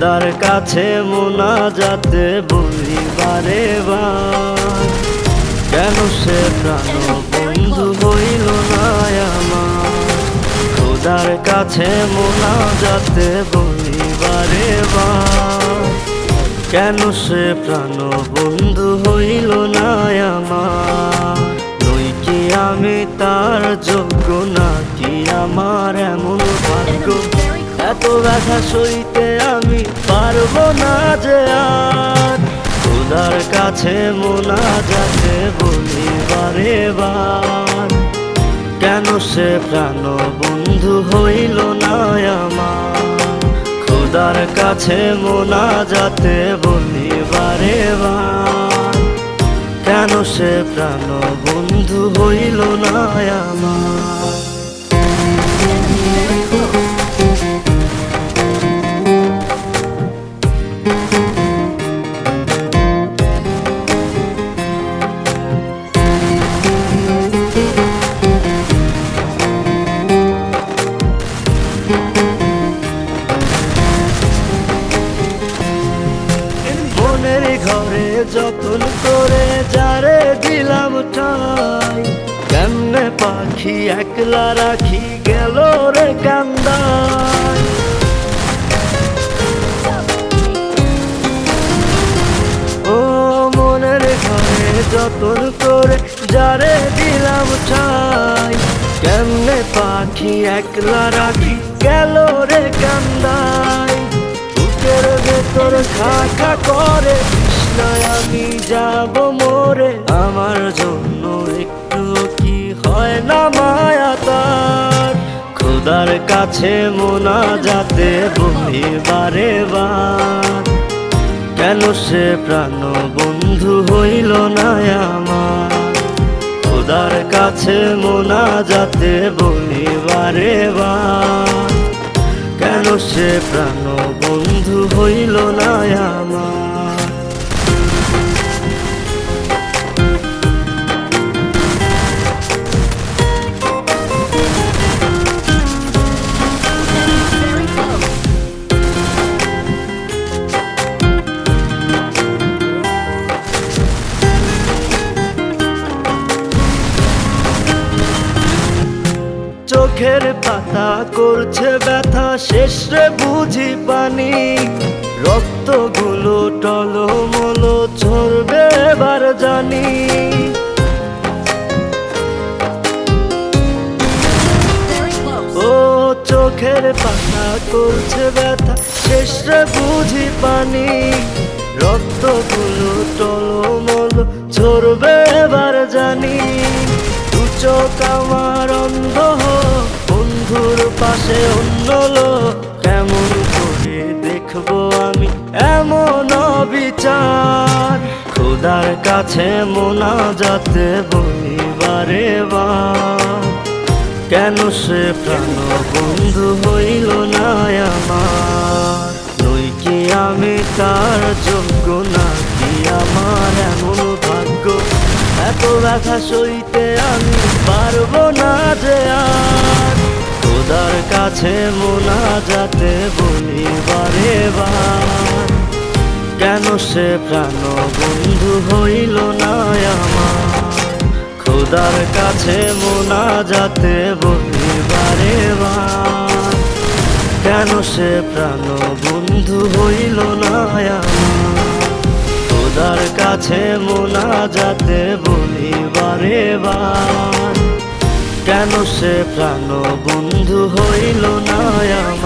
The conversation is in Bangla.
খোদার কাছে মোনাজাতে বলি বারে বার, কেন সে প্রাণ বন্ধু হইল না আমার। খোদার কাছে মোনাজাতে বলি বারে বার, কেন সে প্রাণ বন্ধু হইল না আমার। নই কি আমি তার যোগ্য, নাকি আমার এমন ভাগ্য, এত ব্যথা সইতে আমি পারবো না যে আর। খোদার কাছে মোনাজাতে বলি বারে বার, কেন সে প্রাণ বন্ধু হইল না আমার। খোদার কাছে মোনাজাতে বলি বারে বার, কেন সে প্রাণ বন্ধু হইল না আমার। মনের ঘরে যতন করে যারে দিলাম ঠাই, কেমনে পাখি একলা রাখি গেল রে কান্দায়। ও মনের ঘরে যতন করে যারে দিলাম ঠাই, কেমনে পাখি একলা রাখি গেল রে কান্দায়। বুকের ভেতর খাকা করে তৃষ্ণায় আমি যাব মরে, আমার জন্য একটু কি হয় না মায়া তার। খোদার কাছে মোনাজাতে বলি বারে বার, কেন সে প্রাণ বন্ধু হইল না আমার। খোদার কাছে মোনাজাতে বলি বারে বার, কেন সে প্রাণ বন্ধু হইল না আমার। চোখের পাতা করছে ব্যথা, শেষ রে বুঝি পানি। রক্তগুলো টলমলো ঝরবে এবার জানি। ও চোখের পাতা করছে ব্যথা, শেষ রে বুঝি পানি। রক্তগুলো টলমলো ঝরবে এবার জানি। দু চোখ আমার অন্ধ, বন্ধুর পাশে অন্য লোক, কেমন করে দেখবো আমি এমন অবিচার। খোদার কাছে মোনাজাতে বলি বারে বার, কেন সে প্রাণ বন্ধু হইল না আমার। নই কি আমি তার যোগ্য, নাকি আমার এমন ভাগ্য, এত ব্যথা সইতে আমি পারবো না যে আর। খোদার কাছে মোনাজাতে বলি বারে বার, কেন সে প্রাণ বন্ধু হইল না আমার। খোদার কাছে মোনাজাতে বলি বারে বার, কেন সে প্রাণ বন্ধু হইল না আমার। খোদার কাছে মোনাজাতে বলি বারে বার, কেন সে প্রাণ বন্ধু হইল না আমার।